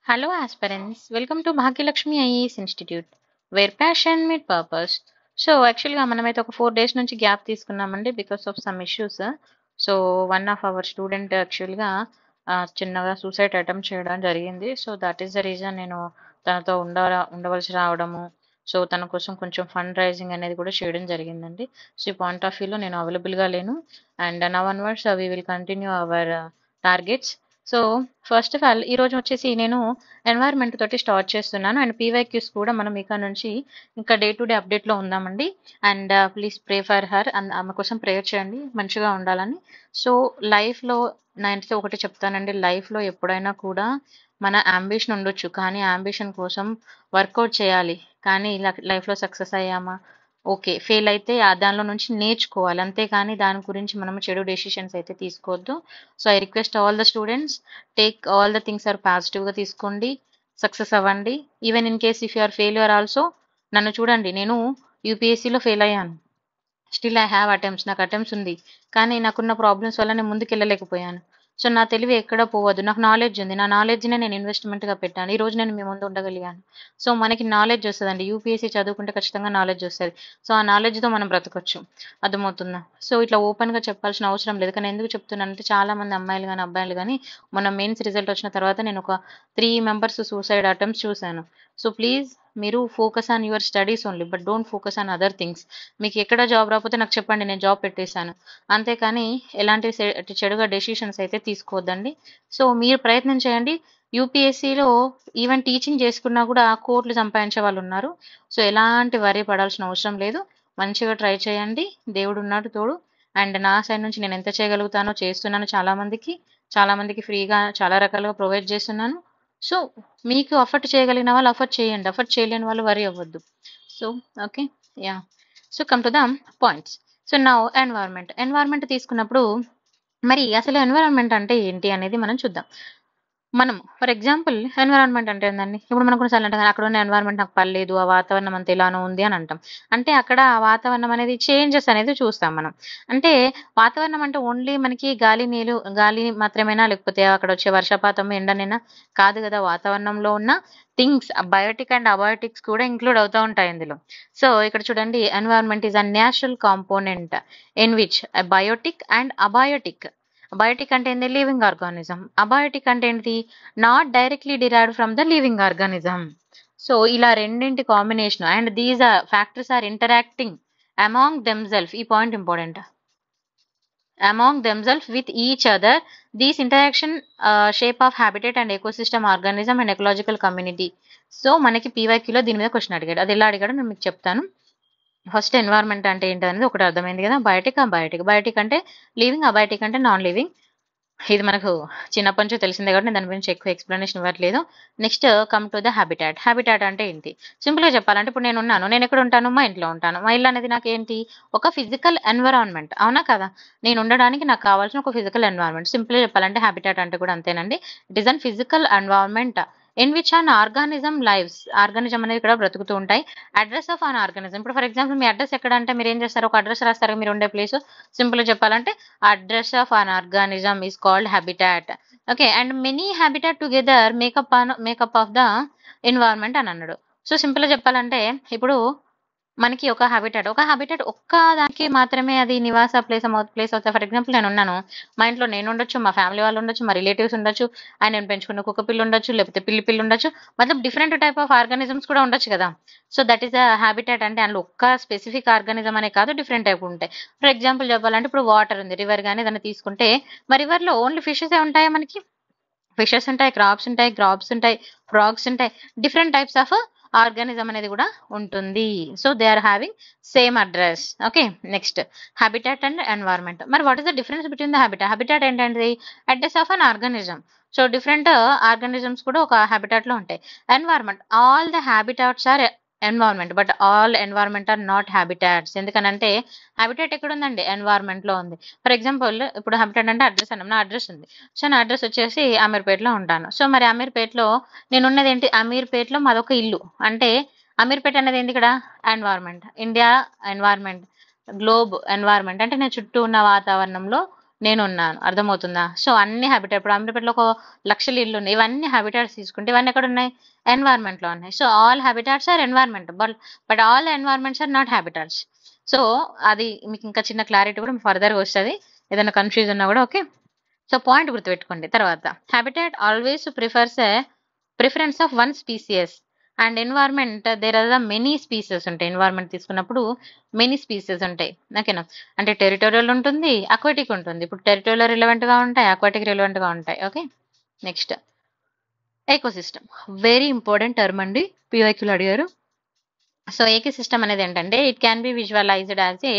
Hello, aspirants. Welcome to Bhagyalakshmi IAS Institute, where passion meet purpose. So యాక్చువల్గా మనమైతే ఒక 4 days నుంచి gap తీసుకున్నామండి because of some issues. So one of our student యాక్చువల్గా చిన్నగా suicide attempt చేయడం జరిగింది. So that is the reason నేను తనతో ఉండవలసి రావడము. సో తన కోసం కొంచెం ఫండ్ రైజింగ్ అనేది కూడా చేయడం జరిగిందండి. సో ఈ పాయింట్ ఆఫ్ వ్యూలో నేను అవైలబుల్గా లేను. And now onwards we will continue our targets. So first of all ఈరోజు వచ్చేసి నేను ఎన్వైర్న్మెంట్ తోటి స్టార్ట్ చేస్తున్నాను. అండ్ పీవైక్యూస్ కూడా మనం ఇక నుంచి ఇంకా డే టు డే అప్డేట్లో ఉందామండి. And please pray for her, ఆమె కోసం ప్రేయర్ చేయండి మంచిగా ఉండాలని. సో లైఫ్లో నేనైతే ఒకటి చెప్తానండి, లైఫ్లో ఎప్పుడైనా కూడా మన అంబిషన్ ఉండొచ్చు, కానీ అంబిషన్ కోసం వర్కౌట్ చేయాలి. కానీ లైఫ్లో సక్సెస్ అయ్యామా, ఓకే, ఫెయిల్ అయితే దానిలో నుంచి నేర్చుకోవాలి, అంతేకాని దాని గురించి మనం చెడు డెసిషన్స్ అయితే తీసుకోవద్దు. So I request all the students, take all the things or పాజిటివ్గా తీసుకోండి, సక్సెస్ అవ్వండి. Even in case if you are failure also, నన్ను చూడండి, నేను యూపీఎస్సీలో ఫెయిల్ అయ్యాను. స్టిల్ ఐ హ్యావ్ అటెంప్ట్స్, నాకు అటెంప్ట్స్ ఉంది, కానీ నాకున్న ప్రాబ్లమ్స్ వల్ల నేను ముందుకు వెళ్ళలేకపోయాను. సో నా తెలివి ఎక్కడ పోవద్దు, నాకు నాలెడ్జ్ ఉంది, నా నాలెడ్జ్నే నేను ఇన్వెస్ట్మెంట్గా పెట్టాను, ఈ రోజు నేను మీ ముందు ఉండగలిగాను. సో మనకి నాలెడ్జ్ వస్తుందండి, యూపీఎస్సీ చదువుకుంటే ఖచ్చితంగా నాలెడ్జ్ వస్తుంది. సో ఆ నాలెడ్జ్తో మనం బ్రతకొచ్చు, అర్థమవుతుందా? సో ఇట్లా ఓపెన్గా చెప్పాల్సిన అవసరం లేదు. కానీ ఎందుకు చెప్తున్నానంటే చాలా మంది అమ్మాయిలు కానీ అబ్బాయిలు కానీ మొన్న మెయిన్స్ రిజల్ట్ వచ్చిన తర్వాత నేను ఒక 3 members సూసైడ్ అటెంప్ట్స్ చూశాను. సో ప్లీజ్ మీరు focus on your studies only, but don't focus on other things. మీకు ఎక్కడ జాబ్ రాకపోతే నాకు చెప్పండి, నేను జాబ్ పెట్టేశాను, అంతేకాని ఎలాంటి చెడుగా డెసిషన్స్ అయితే తీసుకోవద్దండి. సో మీరు ప్రయత్నం చేయండి. యూపీఎస్సీలో ఈవెన్ టీచింగ్ చేసుకున్నా కూడా కోట్లు సంపాదించే వాళ్ళు ఉన్నారు. సో ఎలాంటి వరి పడాల్సిన అవసరం లేదు, మంచిగా ట్రై చేయండి, దేవుడు ఉన్నాడు తోడు. అండ్ నా సైడ్ నుంచి నేను ఎంత చేయగలుగుతానో చేస్తున్నాను, చాలా మందికి ఫ్రీగా చాలా రకాలుగా ప్రొవైడ్ చేస్తున్నాను. సో మీకు అఫర్ట్ చేయగలిగిన వాళ్ళు అఫర్ట్ చేయండి, అఫర్ట్ చేయలేని వాళ్ళు వరి అవ్వద్దు. So okay, yeah. So come to the points. So నా ఎన్వైర్న్మెంట్ తీసుకున్నప్పుడు మరి అసలు ఎన్విరాన్మెంట్ అంటే ఏంటి అనేది మనం చూద్దాం. మనం ఫర్ ఎగ్జాంపుల్ ఎన్విరాన్మెంట్ అంటే ఏందండి, ఇప్పుడు మనం కొన్నిసార్లు అంటాం కదా, అక్కడ ఉన్న ఎన్విరాన్మెంట్ నాకు పర్లేదు, ఆ వాతావరణం అంత ఇలానో ఉంది అని అంటాం. అంటే అక్కడ ఆ వాతావరణం అనేది చేంజెస్ అనేది చూస్తాం మనం. అంటే వాతావరణం అంటే ఓన్లీ మనకి గాలి మాత్రమేనా, లేకపోతే అక్కడ వచ్చే వర్షపాతం ఎండనేనా? కాదు కదా, వాతావరణంలో ఉన్న థింగ్స్ బయోటిక్ అండ్ అబయోటిక్స్ కూడా ఇంక్లూడ్ అవుతూ ఉంటాయి ఇందులో. సో ఇక్కడ చూడండి, environment is a natural component in which biotic and abiotic. Biotic అంటే ఏంటి? Living organism. అబయోటిక్ అంటే ఏంటి? Not directly derived from the living organism. So ఇలా రెండింటి combination, and these are factors are interacting among themselves. ఈ point important. among themselves with each other. These interaction shape of habitat and ecosystem, organism and ecological community. So మనకి పీవైక్యూలో దీని మీద question అడిగాడు, అది ఎలా అడిగాడో నేను మీకు చెప్తాను. ఫస్ట్ ఎన్వైర్న్మెంట్ అంటే ఏంటి అనేది ఒకటి అర్థమైంది కదా. బయోటిక్ అంటే లివింగ్, అబయోటిక్ అంటే నాన్ లివింగ్. ఇది మనకు చిన్నప్పటి నుంచి తెలిసిందే కాబట్టి నేను దాని గురించి ఎక్కువ ఎక్స్ప్లెనేషన్ ఇవ్వట్లేదు. Next come to the habitat అంటే ఏంటి? సింపుల్గా చెప్పాలంటే ఇప్పుడు నేను ఎక్కడ ఉంటాను? మా ఇంట్లో ఉంటాను. మా ఇల్లు అనేది నాకు ఏంటి? ఒక ఫిజికల్ ఎన్విరాన్మెంట్, అవునా కదా? నేను ఉండడానికి నాకు కావాల్సిన ఒక ఫిజికల్ ఎన్విరాన్మెంట్. సింపుల్గా చెప్పాలంటే హ్యాబిటాట్ అంటే కూడా అంతేనండి. It is an physical environment in which an organism lives. Organism అనేది ఇక్కడ బ్రతుకుతూ ఉంటాయి. అడ్రస్ ఆఫ్ అన్ ఆర్గానిజం, ఇప్పుడు ఫర్ ఎగ్జాంపుల్ మీ అడ్రస్ ఎక్కడ అంటే మీరు ఏం చేస్తారు? ఒక అడ్రస్ రాస్తారు, మీరు ఉండే ప్లేస్. సింపుల్గా చెప్పాలంటే address of an organism is called habitat. Okay, and many habitat together make up of the environment అని అన్నాడు. సో సింపుల్గా చెప్పాలంటే ఇప్పుడు మనకి ఒక హ్యాబిటాట్ ఒక్క దానికి మాత్రమే అది నివాస ప్లేస్ అవుతుంది. ఫర్ ఎగ్జాంపుల్ నేను ఉన్నాను, మా ఇంట్లో నేను ఉండొచ్చు, మా ఫ్యామిలీ వాళ్ళు ఉండొచ్చు, మా రిలేటివ్స్ ఉండొచ్చు, అండ్ నేను పెంచుకున్న కుక్క పిల్లి ఉండొచ్చు, లేకపోతే పిల్లి ఉండొచ్చు, మతలబ్ డిఫరెంట్ టైప్ ఆఫ్ ఆర్గానిజమ్స్ కూడా ఉండొచ్చు కదా. So that is a habitat. అంటే అందులో ఒక్క స్పెసిఫిక్ ఆర్గానిజం అనే కాదు, డిఫరెంట్ టైప్ ఉంటాయి. ఫర్ ఎగ్జాంపుల్ చెప్పాలంటే ఇప్పుడు వాటర్ ఉంది, రివర్ కానీ దాన్ని తీసుకుంటే, మా రివర్లో ఓన్లీ ఫిషెస్ ఉంటాయా? మనకి ఫిషెస్ ఉంటాయి, గ్రాబ్స్ ఉంటాయి, ఫ్రాగ్స్ ఉంటాయి, డిఫరెంట్ టైప్స్ ఆఫ్ ఆర్గానిజం అనేది కూడా ఉంటుంది. So they are having same address. Okay, next habitat and environment. మరి what is the difference between the habitat ఏంటంటే address of an organism. So different organisms కూడా ఒక habitat లో ఉంటాయి. Environment, all the habitats are environment, but all environment are not habitats. ఎందుకనంటే habitat ఎక్కడ ఉందండి? Environment లో ఉంది. ఫర్ ఎగ్జాంపుల్ ఇప్పుడు హ్యాబిటాట్ అంటే అడ్రస్ అన్నాం, నా అడ్రస్ ఉంది. సో నా అడ్రస్ వచ్చేసి అమీర్పేటలో ఉంటాను. సో మరి అమీర్పేటలో నేను ఉన్నది ఏంటి? అమీర్పేటలో మాదొక ఇల్లు. అంటే అమీర్పేట అనేది ఏంటి ఇక్కడ? Environment, India environment, globe environment. అంటే నేను చుట్టూ ఉన్న వాతావరణంలో నేనున్నాను. అర్థమవుతుందా? సో, అన్ని హ్యాబిటాట్ ఇప్పుడు అమీర్పేటలో ఒక 1,00,000 ఇల్లున్నాయి. ఇవన్నీ హ్యాబిటాట్స్ తీసుకుంటే ఇవన్నీ ఎక్కడున్నాయి? ఎన్విరాన్మెంట్‌లో ఉన్నాయి. So, all habitats are environment. But all environments are not habitats. So, అది మీకు ఇంకా చిన్న క్లారిటీ కూడా ఫర్దర్‌గా వస్తది. ఏదైనా కన్‌ఫ్యూజ్ ఉన్నా కూడా ఓకే. సో, పాయింట్ గుర్తుపెట్టుకోండి. తర్వాత habitat always prefers a preference of one species and environment there are the many species ఉంటాయి. ఎన్విరాన్మెంట్ తీసుకున్నప్పుడు మెనీ స్పీసెస్ ఉంటాయి. ఓకేనా? అంటే టెరిటోరియల్ ఉంటుంది, అక్వాటిక్ ఉంటుంది. ఇప్పుడు టెరిటోరియల్ రిలవెంట్ గా ఉంటాయి, అక్వాటిక్ రిలవెంట్ గా ఉంటాయి. Okay, next ecosystem. Very important term అండి, పివైక్యూలు అడిగారు. సో, ఎకోసిస్టమ్ అనేది ఏంటంటే it can be visualized as a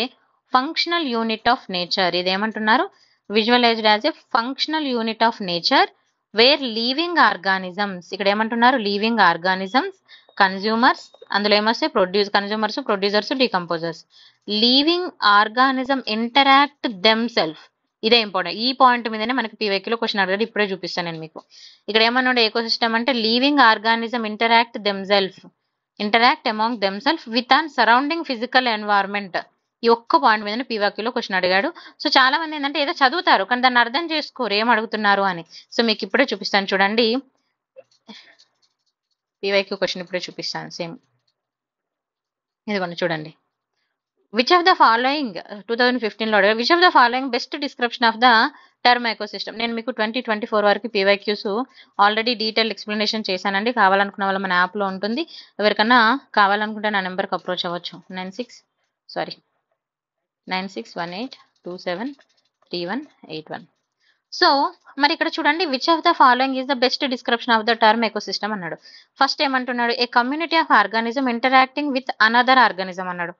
functional unit of nature. ఇది ఏమంటున్నారు? Visualized as a functional unit of nature where living organisms. ఇక్కడ ఏమంటున్నారు? లీవింగ్ ఆర్గానిజమ్స్, కన్జ్యూమర్స్, అందులో ఏమొస్తాయి? Consumers, producers, decomposers. Living organism interact them self. ఇదే important. ఈ point మీదనే మనకి పీవైక్యూలో క్వశ్చన్ అడిగారు. ఇప్పుడే చూపిస్తాను నేను మీకు. ఇక్కడ ఏమన్నాడు? ఎకోసిస్టమ్ అంటే living organism interact among themself with an surrounding physical environment. ఈ ఒక్క పాయింట్ మీద పీవాక్యూలో క్వశ్చన్ అడిగాడు. సో, చాలా మంది ఏంటంటే ఏదో చదువుతారు కానీ దాన్ని అర్థం చేసుకోరు ఏం అడుగుతున్నారు అని. సో, మీకు ఇప్పుడే చూపిస్తాను చూడండి. పీవైక్యూ క్వశ్చన్ ఇప్పుడే చూపిస్తాను సేమ్. ఇదిగోండి చూడండి. విచ్ ఆఫ్ ద ఫాలోయింగ్ 2015లో అడిగారు. Which of the following best description of the term ecosystem. నేను మీకు 2024 వరకు పీవైక్యూస్ ఆల్రెడీ డీటెయిల్ ఎక్స్ప్లెనేషన్ చేశానండి. కావాలనుకున్న వాళ్ళు మన యాప్లో ఉంటుంది. ఎవరికన్నా కావాలనుకుంటే నా నెంబర్కి అప్రోచ్ అవ్వచ్చు. 9618273181. సో, మరి ఇక్కడ చూడండి, which of the following is the best description of the term ecosystem అన్నాడు. ఫస్ట్ ఏమంటున్నాడు? A community of organism interacting with another organism అన్నాడు.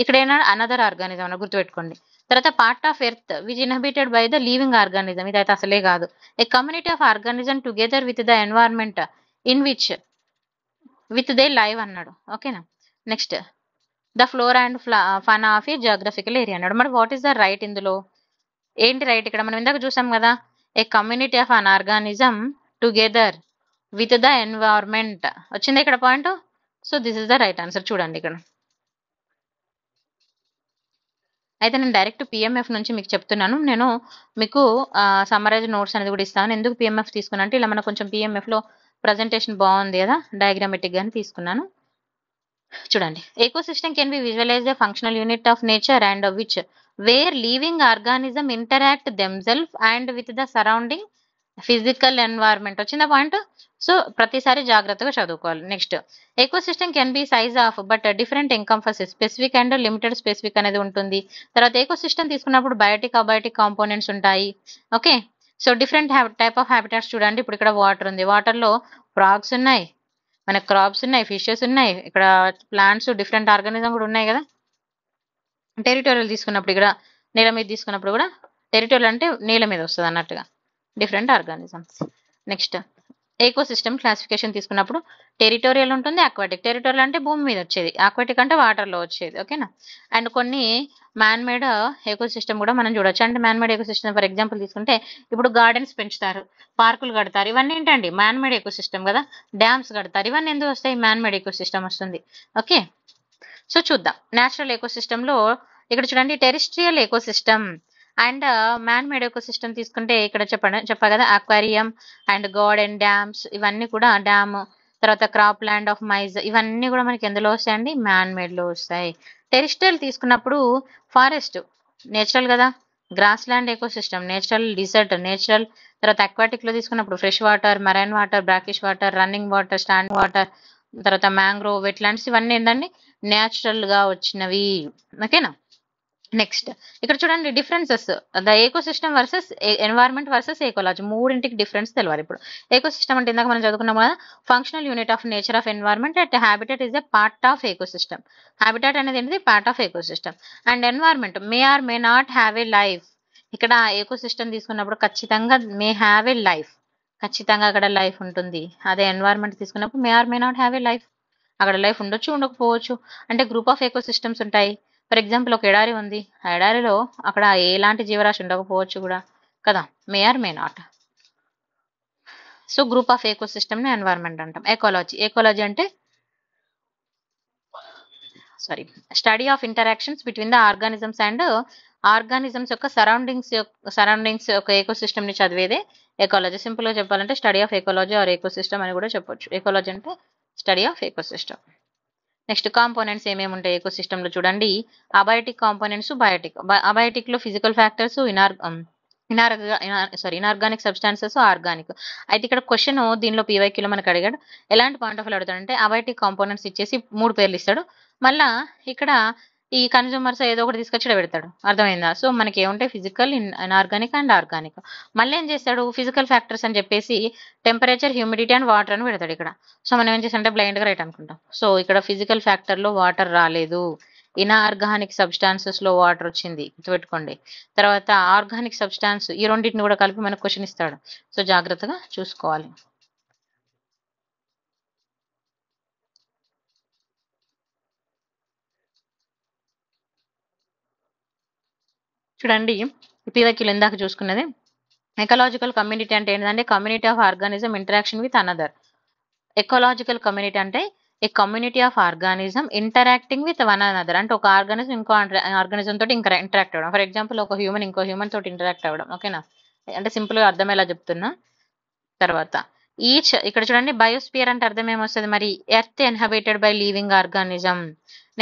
ఇక్కడ ఏమన్నా అనదర్ ఆర్గానిజం అన్న గుర్తుపెట్టుకోండి. తర్వాత part of earth which inhabited by the living organism. ఇదైతే అసలే కాదు. A community of organism together with the environment in with they live అన్నాడు. ఓకేనా? Next the flora and fauna of a geographical area అన్నాడు. మరి వాట్ ఈస్ ద రైట్ ఇందులో? ఏంటి right? ఇక్కడ మనం ఇందాక చూసాం కదా, a community of an organism together with the environment వచ్చింది ఇక్కడ point. So, this is the right answer. చూడండి ఇక్కడ. అయితే నేను డైరెక్ట్ పిఎంఎఫ్ నుంచి మీకు చెప్తున్నాను. నేను మీకు సమ్మరైజ్ నోట్స్ అనేది కూడా ఇస్తాను. ఎందుకు పిఎంఎఫ్ తీసుకున్నా అంటే ఇలా మనకు కొంచెం పిఎంఎఫ్లో ప్రజెంటేషన్ బాగుంది కదా, డయాగ్రామెటిక్ గాని తీసుకున్నాను. చూడండి, ecosystem can be visualize the functional unit of nature and which where living organism interact themself and with the surrounding physical environment. వచ్చిందా పాయింట్? సో, ప్రతిసారి జాగ్రత్తగా చదువుకోవాలి. Next, ecosystem can be size of but different encompasses specific and limited specific అనేది ఉంటుంది. తర్వాత ecosystem తీసుకున్నప్పుడు biotic abiotic components ఉంటాయి. Okay, so different type of habitats చూడండి. ఇప్పుడు ఇక్కడ వాటర్ ఉంది, వాటర్లో ఫ్రాగ్స్ ఉన్నాయి, మనకు క్రాప్స్ ఉన్నాయి, ఫిషెస్ ఉన్నాయి, ఇక్కడ ప్లాంట్స్ డిఫరెంట్ ఆర్గానిజం కూడా ఉన్నాయి కదా. టెరిటోరియల్ తీసుకున్నప్పుడు ఇక్కడ నేల మీద తీసుకున్నప్పుడు కూడా టెరిటోరియల్ అంటే నేల మీద వస్తుంది అన్నట్టుగా different organisms. Next, ecosystem classification తీసుకున్నప్పుడు టెరిటోరియల్ ఉంటుంది, అక్వాటిక్. టెరిటోరియల్ అంటే భూమి మీద వచ్చేది, అక్వాటిక్ అంటే వాటర్లో వచ్చేది. ఓకేనా? అండ్ కొన్ని మ్యాన్ మేడ్ ఎకోసిస్టమ్ కూడా మనం చూడొచ్చు. అంటే man made ecosystem for example తీసుకుంటే ఇప్పుడు గార్డెన్స్ పెంచుతారు, పార్కులు కడతారు, ఇవన్నీ ఏంటండి మ్యాన్ మేడ్ ఎకోసిస్టమ్ కదా. డ్యామ్స్ కడతారు, ఇవన్నీ ఎందుకు వస్తాయి? మ్యాన్ మేడ్ ఎకోసిస్టమ్ వస్తుంది. ఓకే, సో చూద్దాం. న్యాచురల్ ఎకోసిస్టమ్ లో ఇక్కడ చూడండి, terrestrial ecosystem and man made ecosystem తీసుకుంటే ఇక్కడ చెప్పా కదా, అక్వారియం అండ్ గార్డెన్, డ్యామ్స్, ఇవన్నీ కూడా డ్యామ్, తర్వాత క్రాప్ ల్యాండ్ ఆఫ్ మైజ్, ఇవన్నీ కూడా మనకి ఎందులో వస్తాయండి? మ్యాన్ మేడ్ లో వస్తాయి. టెరిస్ట్రియల్ తీసుకున్నప్పుడు ఫారెస్ట్ నేచురల్ కదా, grass land ecosystem natural, desert natural. తర్వాత అక్వాటిక్ లో తీసుకున్నప్పుడు fresh water, marine water, brackish water, running water, standing water, తర్వాత మ్యాంగ్రోవ్, వెట్లాండ్స్, ఇవన్నీ ఏంటండి న్యాచురల్ గా వచ్చినవి. ఓకేనా? నెక్స్ట్, ఇక్కడ చూడండి differences, the ecosystem versus environment versus ecology, మూడింటికి డిఫరెన్స్ తెలియాలి. ఇప్పుడు ఎకోసిస్టమ్ అంటే ఇందాక మనం చదువుకున్నాం కదా, functional unit of nature of environment. At habitat is a part of ecosystem. Habitat అనేది ఏంటిది? Part of ecosystem. And environment may or may not have a life. ఇక్కడ ఎకోసిస్టమ్ తీసుకున్నప్పుడు ఖచ్చితంగా మే హ్యావ్ ఏ లైఫ్, ఖచ్చితంగా అక్కడ life ఉంటుంది. అదే environment తీసుకున్నప్పుడు may or may not have a life, అక్కడ లైఫ్ ఉండొచ్చు, ఉండకపోవచ్చు. అంటే గ్రూప్ ఆఫ్ ఎకోసిస్టమ్స్ ఉంటాయి. ఫర్ ఎగ్జాంపుల్ ఒక ఎడారి ఉంది, ఆ ఎడారిలో అక్కడ ఎలాంటి జీవరాశి ఉండకపోవచ్చు కూడా కదా, may or may not. So group of ecosystem ని ఎన్వైరన్మెంట్ అంటాం. ఎకాలజీ అంటే study of interactions between the organisms and organisms యొక్క సరౌండింగ్స్ యొక్క ఎకోసిస్టమ్ ని చదివేదే ఎకాలజీ. సింపుల్ గా చెప్పాలంటే study of ecology or ecosystem అని కూడా చెప్పొచ్చు. ఎకాలజీ అంటే study of ecosystem. Next components ఏమేమి ఉంటాయి ఎకోసిస్టమ్ లో చూడండి. Abiotic components, biotic. అబయోటిక్ లో physical factors, inorganic substances, organic. అయితే ఇక్కడ క్వశ్చన్ దీనిలో పీవైక్యూలో మనకు అడిగాడు. ఎలాంటి పాయింట్ ఆఫ్ వ్యూ అడుగుతాడంటే అబయోటిక్ కాంపోనెంట్స్ ఇచ్చేసి 3 పేర్లు ఇస్తాడు. మళ్ళా ఇక్కడ ఈ కన్జ్యూమర్స్ ఏదో ఒకటి తీసుకొచ్చి ఈడ పెడతాడు. అర్థమైందా? సో మనకి ఏముంటాయి ఫిజికల్, ఇనార్గానిక్ అండ్ ఆర్గానిక్. మళ్ళీ ఏం చేస్తాడు ఫిజికల్ ఫ్యాక్టర్స్ అని చెప్పేసి టెంపరేచర్, హ్యూమిడిటీ అండ్ వాటర్ అని పెడతాడు ఇక్కడ. సో మనం ఏం చేస్తామంటే బ్లైండ్ గా రైట్ అనుకుంటాం. సో ఇక్కడ ఫిజికల్ ఫ్యాక్టర్ లో వాటర్ రాలేదు, ఇనార్గానిక్ సబ్స్టాన్సెస్ లో వాటర్ వచ్చింది, గుర్తుపెట్టుకోండి. తర్వాత ఆర్గానిక్ సబ్స్టాన్స్, ఈ రెండింటిని కూడా కలిపి మనకు క్వశ్చన్ ఇస్తాడు. సో జాగ్రత్తగా చూసుకోవాలి. చూడండి పీవైక్యూలో ఇందాక చూసుకున్నది. ఎకలాజికల్ కమ్యూనిటీ అంటే ఏంటంటే community of organism interaction with another. Ecological community అంటే a community of organism interacting with one another. అంటే ఒక ఆర్గానిజం ఇంకో ఆర్గానిజం తోటి ఇంటరాక్ట్ అవ్వడం. ఫర్ ఎగ్జాంపుల్ ఒక హ్యూమన్ ఇంకో హ్యూమన్ తోటి ఇంటరాక్ట్ అవ్వడం. ఓకేనా? అంటే సింపుల్ గా అర్థమయ్యేలా చెప్తున్నా. తర్వాత ఇక్కడ చూడండి బయోస్పియర్ అంటే అర్థం ఏమొస్తుంది మరి? Earth inhabited by living organism.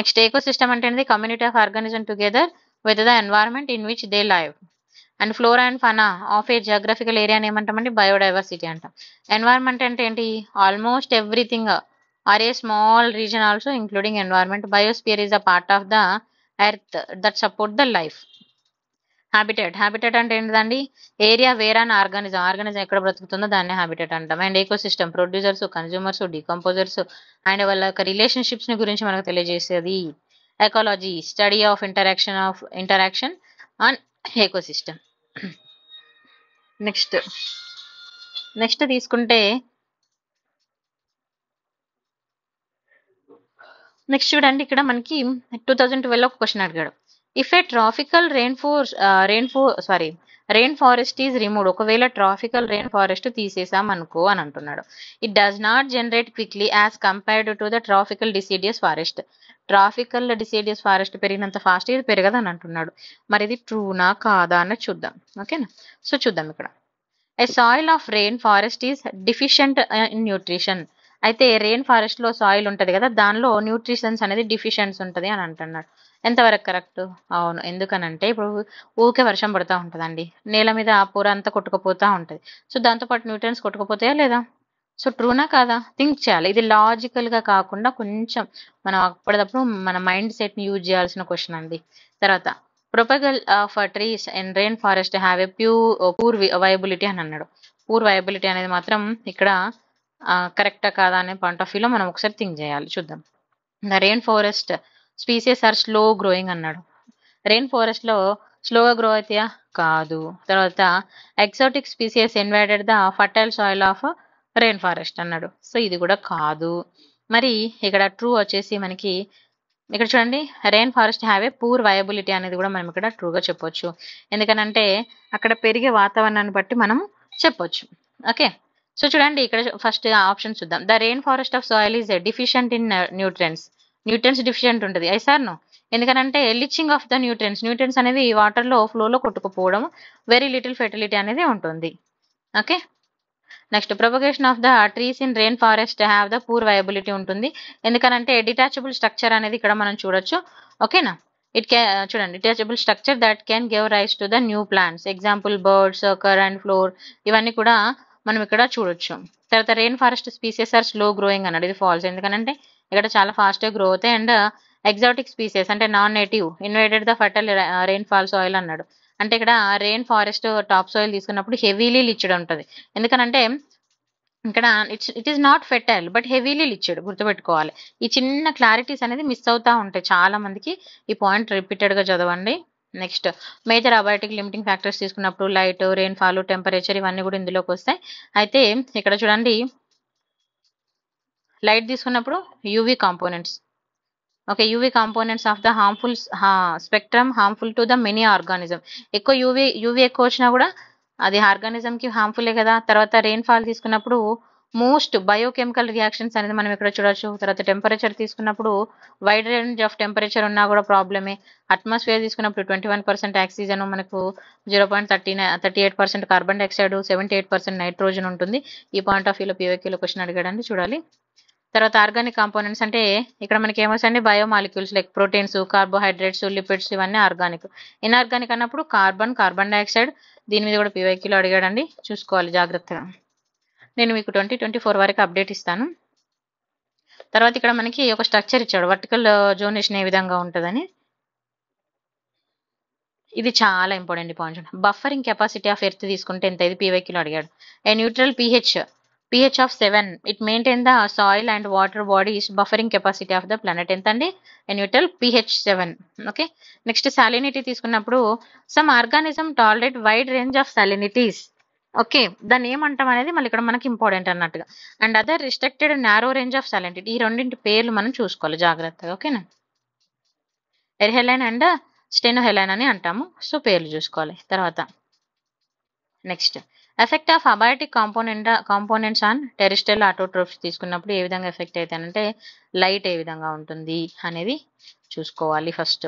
Next ecosystem అంటే ఏంటి? Community of organism together with the environment in which they live. And flora and fauna of a geographical ఏరియాని ఏమంటామంటే బయోడైవర్సిటీ అంటాం. ఎన్వైరన్మెంట్ అంటే ఏంటి? Almost everything or a small region also including environment. Biosphere is a part of the earth that support the life. Habitat అంటే ఏంటిదండి? Area where an organism ఎక్కడ బ్రతుకుతుందో దాన్ని habitat అంటాం. And ecosystem producers, consumers, decomposers and వాళ్ళ యొక్క relationships ని గురించి మనకు తెలియజేసేది. Ecology study of interaction and ecosystem. Next తీసుకుంటే నెక్స్ట్ చూడండి ఇక్కడ మనకి 2012 ఒక క్వశ్చన్ అడిగాడు. If a tropical rain forest is removed. ఒకవేళ ట్రాఫికల్ రెయిన్ ఫారెస్ట్ తీసేసాం అనుకో అని అంటున్నాడు. It does not generate quickly as compared to the tropical deciduous forest. Tropical deciduous forest పెరిగినంత ఫాస్ట్ ఇది పెరగదు అని అంటున్నాడు. మరి ఇది ట్రూనా కాదా అన్నది చూద్దాం. ఓకేనా? సో చూద్దాం ఇక్కడ. A soil of rain forest is deficient in nutrition. అయితే రెయిన్ ఫారెస్ట్ లో సాయిల్ ఉంటది కదా, దానిలో న్యూట్రిషన్స్ అనేది డిఫిషియన్స్ ఉంటది అని అంటున్నాడు. ఎంతవరకు కరెక్ట్? అవును. ఎందుకనంటే ఇప్పుడు ఊకే వర్షం పడుతూ ఉంటదండి, నేల మీద ఆ పూర అంతా కొట్టుకుపోతా ఉంటది. సో దాంతో పాటు న్యూట్రియన్స్ కొట్టుకుపోతాయా లేదా? సో ట్రూనా కాదా? థింక్ చేయాలి. ఇది లాజికల్ గా కాకుండా కొంచెం మనం అప్పటిదప్పుడు మన మైండ్ సెట్ ని యూజ్ చేయాల్సిన క్వశ్చన్ అండి. తర్వాత propagule of trees and rain forest have a poor viability అని అన్నాడు. పూర్ వయబిలిటీ అనేది మాత్రం ఇక్కడ కరెక్టా కాదా అనే పాయింట్ ఆఫ్ వ్యూలో మనం ఒకసారి థింక్ చేయాలి. చూద్దాం. The rain forest species are slow growing అన్నాడు. రెయిన్ ఫారెస్ట్ లో స్లోగా గ్రో అవుతాయా? కాదు. తర్వాత exotic species invaded the fertile soil of rain forest అన్నాడు. సో ఇది కూడా కాదు. మరి ఇక్కడ ట్రూ వచ్చేసి మనకి ఇక్కడ చూడండి, rain forest have a poor viability అనేది కూడా మనం ఇక్కడ ట్రూగా చెప్పొచ్చు. ఎందుకనంటే అక్కడ పెరిగే వాతావరణాన్ని బట్టి మనం చెప్పొచ్చు. ఓకే. సో చూడండి ఇక్కడ ఫస్ట్ ఆప్షన్ చూద్దాం. The rain forest of soil is deficient in nutrients deficient ఉంటుంది. Sir no. ఎందుకనంటే లిచింగ్ ఆఫ్ ద న్యూట్రియన్స్ అనేది వాటర్ లో ఫ్లోలో కొట్టుకుపోవడం, వెరీ లిటిల్ ఫెర్టిలిటీ అనేది ఉంటుంది. Okay. Next propagation of the trees in rain forest have the poor viability ఉంటుంది. ఎందుకనంటే డిటాచబుల్ స్ట్రక్చర్ అనేది ఇక్కడ మనం చూడొచ్చు. ఓకేనా? చూడండి, detachable structure that can give rise to the new plants. Example birds, sucker and floor, ఇవన్నీ కూడా మనం ఇక్కడ చూడొచ్చు. తర్వాత rain forest species are slow growing అన్నాడు. ఇది ఫాల్స్. ఎందుకంటే ఇక్కడ చాలా ఫాస్ట్ గా గ్రో అవుతాయి. అండ్ ఎగ్జాటిక్ స్పీసెస్ అంటే non native invaded the fertile rainfall soil అన్నాడు. అంటే ఇక్కడ రెయిన్ ఫారెస్ట్ టాప్ సాయిల్ తీసుకున్నప్పుడు హెవీలీ లిచ్డ్ ఉంటుంది. ఎందుకనంటే ఇక్కడ it is not fertile but heavily leached. గుర్తుపెట్టుకోవాలి. ఈ చిన్న క్లారిటీస్ అనేది మిస్ అవుతా ఉంటాయి చాలా మందికి. ఈ పాయింట్ రిపీటెడ్ గా చదవండి. Next major abiotic limiting factors తీసుకున్నప్పుడు లైట్, రెయిన్ ఫాల్, టెంపరేచర్ ఇవన్నీ కూడా ఇందులోకి వస్తాయి. అయితే ఇక్కడ చూడండి, లైట్ తీసుకున్నప్పుడు UV components. Okay, UV components of the harmful spectrum harmful to the many organism. ఎక్కువ యూవీ ఎక్కువ వచ్చినా కూడా అది ఆర్గానిజం కి హార్మ్ఫుల్లే కదా. తర్వాత రెయిన్ ఫాల్ తీసుకున్నప్పుడు మోస్ట్ బయోకెమికల్ రియాక్షన్స్ అనేది మనం ఇక్కడ చూడొచ్చు. తర్వాత టెంపరేచర్ తీసుకున్నప్పుడు వైడ్ రేంజ్ ఆఫ్ టెంపరేచర్ ఉన్నా కూడా ప్రాబ్లమే. అట్మాస్ఫియర్ తీసుకున్నప్పుడు 21% ఆక్సిజన్, మనకు 0.38% కార్బన్ డైఆక్సైడ్, 78% నైట్రోజన్ ఉంటుంది. ఈ పాయింట్ ఆఫ్ వ్యూలో పీవైక్యూలో క్వశ్చన్ అడిగాడండి, చూడాలి. తర్వాత ఆర్గానిక్ కాంపోనెంట్స్ అంటే ఇక్కడ మనకి ఏమొస్తాయండి, biomolecules like proteins, carbohydrates, lipids, ఇవన్నీ ఆర్గానిక్. ఇన్ఆర్గానిక్ అన్నప్పుడు కార్బన్ డైఆక్సైడ్. దీని మీద కూడా పీవైక్యూలో అడిగాడండి, చూసుకోవాలి జాగ్రత్తగా. నేను మీకు 2024 వరకు అప్డేట్ ఇస్తాను. తర్వాత ఇక్కడ మనకి ఒక స్ట్రక్చర్ ఇచ్చాడు, వర్టికల్ జోనేషన్ ఏ విధంగా ఉంటుందని. ఇది చాలా important point. Buffering capacity of earth తీసుకుంటే ఎంత, ఇది పీవైక్యూలో అడిగాడు. ఏ neutral pH of 7, it maintain the soil and water bodies buffering capacity of the planet. ఎంత అండి, a neutral pH 7. Okay, next salinity తీసుకున్నప్పుడు some organism tolerate wide range of salinities. Okay, దాన్ని ఏమంటాం అనేది మళ్ళీ ఇక్కడ మనకి ఇంపార్టెంట్ అన్నట్టుగా. And other restricted narrow range of salinity. ఈ రెండింటి పేర్లు మనం చూసుకోవాలి జాగ్రత్తగా, ఓకేనా. ఎర్హెలైన్ అండ్ స్టెనోహెలైన్ అని అంటాము, సో పేర్లు చూసుకోవాలి. తర్వాత next effect of abiotic components on terrestrial autotrophs తీసుకున్నప్పుడు ఏ విధంగా ఎఫెక్ట్ అవుతాయంటే లైట్ ఏ విధంగా ఉంటుంది అనేది చూసుకోవాలి ఫస్ట్.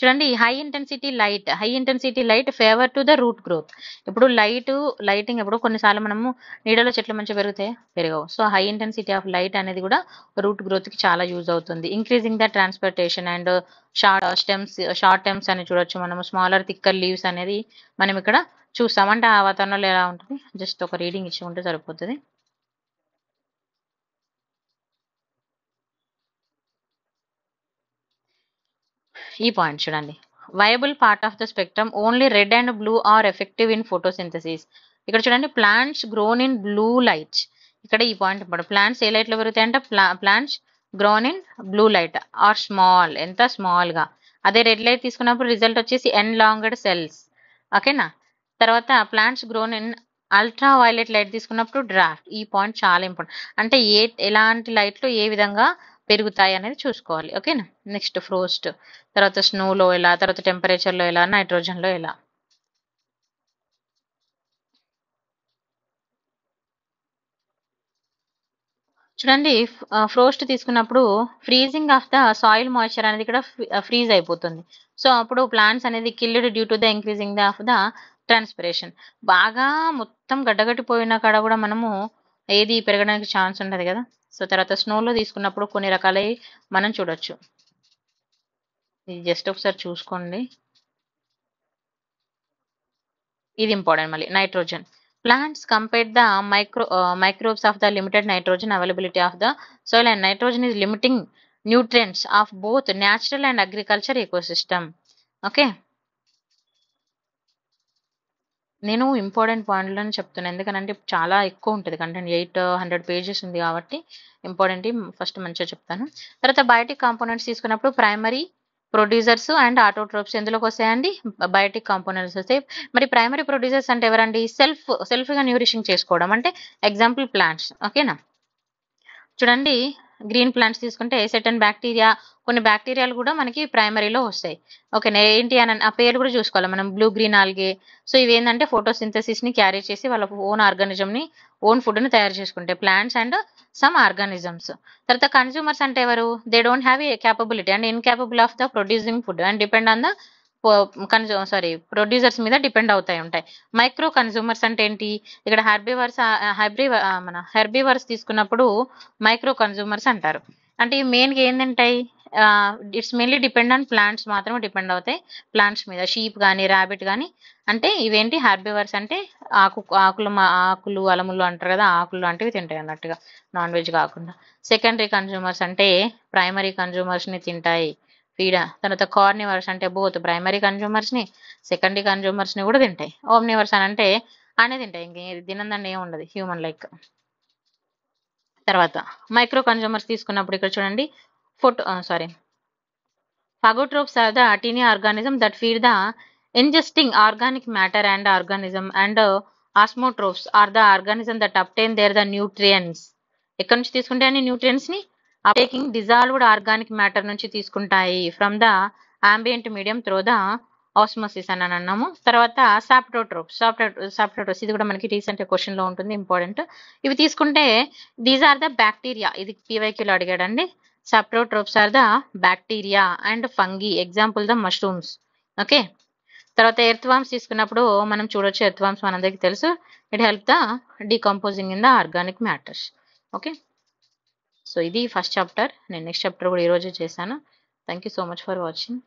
చూడండి, high intensity light favour to the root growth. ఇప్పుడు లైటింగ్ ఎప్పుడు కొన్నిసార్లు మనము నీడలో చెట్లు మంచిగా పెరగవు. So high intensity of light అనేది కూడా రూట్ గ్రోత్ కి చాలా యూజ్ అవుతుంది. Increasing the transportation and short stems అని చూడొచ్చు మనము. స్మాలర్ థిక్కర్ లీవ్స్ అనేది మనం ఇక్కడ చూస్తాం. అంటే ఆ వాతావరణంలో ఎలా ఉంటుంది, జస్ట్ ఒక రీడింగ్ ఇచ్చి ఉంటే సరిపోతుంది. ఈ పాయింట్ చూడండి, viable part of the spectrum only red and blue or effective in photosynthesis. ఇక్కడ చూడండి, plants grown in blue light. ఇక్కడ ఈ పాయింట్ ఇప్పుడు ప్లాంట్స్ ఏ లైట్ లో పెరుగుతాయి అంటే plants grown in blue light are small, ఎంత స్మాల్ గా. అదే రెడ్ లైట్ తీసుకున్నప్పుడు రిజల్ట్ వచ్చేసి ఎన్లాంగెడ్ సెల్స్, ఓకేనా. తర్వాత plants grown in ultra violet light తీసుకున్నప్పుడు డ్రాఫ్ట్. ఈ పాయింట్ చాలా ఇంపార్టెంట్. అంటే ఎలాంటి లైట్లు ఏ విధంగా పెరుగుతాయి అనేది చూసుకోవాలి, ఓకేనా. నెక్స్ట్ ఫ్రోస్ట్, తర్వాత స్నోలో ఎలా, తర్వాత టెంపరేచర్లో ఎలా, నైట్రోజన్లో ఎలా. చూడండి, ఫ్రోస్ట్ తీసుకున్నప్పుడు freezing of the soil moisture అనేది ఇక్కడ ఫ్రీజ్ అయిపోతుంది. సో అప్పుడు ప్లాంట్స్ అనేది killed due to the increasing of the transpiration. బాగా మొత్తం గడ్డగట్టిపోయిన కాడ కూడా మనము ఏది పెరగడానికి ఛాన్స్ ఉండదు కదా. సో తర్వాత స్నోలో తీసుకున్నప్పుడు కొన్ని రకాలవి మనం చూడొచ్చు. ఇది జస్ట్ ఒకసారి చూసుకోండి, ఇది ఇంపార్టెంట్. మళ్ళీ nitrogen, plants compare the microbes of the limited nitrogen availability of the soil, and nitrogen is limiting nutrients of both natural and agriculture ecosystem. Okay, నేను ఇంపార్టెంట్ పాయింట్లను చెప్తున్నాను ఎందుకంటే చాలా ఎక్కువ ఉంటుంది కంటెంట్, 800 పేజెస్ ఉంది కాబట్టి ఇంపార్టెంట్ ఫస్ట్ మంచిగా చెప్తాను. తర్వాత బయోటిక్ కాంపోనెంట్స్ తీసుకున్నప్పుడు ప్రైమరీ ప్రొడ్యూసర్స్ అండ్ ఆటోట్రోప్స్ ఎందులోకి వస్తాయండి, బయోటిక్ కాంపోనెంట్స్ వస్తాయి. మరి ప్రైమరీ ప్రొడ్యూసర్స్ అంటే ఎవరండి, సెల్ఫ్గా న్యూరిషింగ్ చేసుకోవడం, అంటే ఎగ్జాంపుల్ ప్లాంట్స్, ఓకేనా. చూడండి, గ్రీన్ ప్లాంట్స్ తీసుకుంటే సెటన్ బ్యాక్టీరియా, కొన్ని బ్యాక్టీరియాలు కూడా మనకి ప్రైమరీలో వస్తాయి, ఓకేనా. ఏంటి అని ఆ పేరు కూడా చూసుకోవాలి మనం, బ్లూ గ్రీన్ ఆల్గే. సో ఇవి ఏంటంటే ఫోటోసింథసిస్ ని క్యారీ చేసి వాళ్ళ ఓన్ ఆర్గానిజంని, ఓన్ ఫుడ్ ని తయారు చేసుకుంటాయి, ప్లాంట్స్ అండ్ సమ్ ఆర్గానిజమ్స్. తర్వాత కన్స్యూమర్స్ అంటే ఎవరు, they don't have a capability and incapable of the producing food and depend on the producers మీద డిపెండ్ ఉంటాయి. మైక్రో కన్స్యూమర్స్ అంటే ఏంటి, ఇక్కడ హెర్బివర్స్ తీసుకున్నప్పుడు మైక్రో కన్స్యూమర్స్ అంటారు. అంటే ఇవి మెయిన్గా ఏంటంటాయి, it's mainly depend on plants, మాత్రమే డిపెండ్ అవుతాయి ప్లాంట్స్ మీద. షీప్ కానీ ర్యాబిట్ కానీ, అంటే ఇవేంటి హెర్బివర్స్ అంటే ఆకులు అలములు అంటారు కదా, ఆకులు లాంటివి తింటాయి అన్నట్టుగా, నాన్ వెజ్ కాకుండా. సెకండరీ కన్స్యూమర్స్ అంటే ప్రైమరీ కన్స్యూమర్స్ ని తింటాయి, ఫీడ్. తర్వాత కార్నివర్స్ అంటే బోత్ ప్రైమరీ కన్స్యూమర్స్ ని, సెకండరీ కన్స్యూమర్స్ ని కూడా తింటాయి. ఓమ్నివర్స్ అని అంటే అనే తింటాయి, ఇంకేది తినందండి ఏమి ఉండదు, హ్యూమన్ లైక్. తర్వాత మైక్రో కన్స్యూమర్స్ తీసుకున్నప్పుడు ఇక్కడ చూడండి, phagotrophs are the tiny organism that feed the ingesting organic matter and organism, and osmotrophs are the organism that obtain the nutrients. ఎక్కడి నుంచి తీసుకుంటాయి అన్ని న్యూట్రియన్స్ ని, టేకింగ్ డిజాల్వ్డ్ ఆర్గానిక్ మ్యాటర్ నుంచి తీసుకుంటాయి, from the ambient medium through the osmosis అని అన్నాము. తర్వాత సాప్రోట్రోప్స్ ఇది కూడా మనకి రీసెంట్ క్వశ్చన్ లో ఉంటుంది, ఇంపార్టెంట్. ఇవి తీసుకుంటే దీస్ ఆర్ ద బ్యాక్టీరియా, ఇది పీవైక్యూలో అడిగాడండి. Saprotrophs are the bacteria and fungi, example the mushrooms. Okay. తర్వాత ఎర్త్ వామ్స్ తీసుకున్నప్పుడు మనం చూడొచ్చు, ఎర్త్ వామ్స్ మనందరికీ తెలుసు, it help the decomposing in the organic matters. Okay. So ఇది ఫస్ట్ చాప్టర్. నేను నెక్స్ట్ చాప్టర్ కూడా ఈరోజు చేశాను. Thank you so much for watching.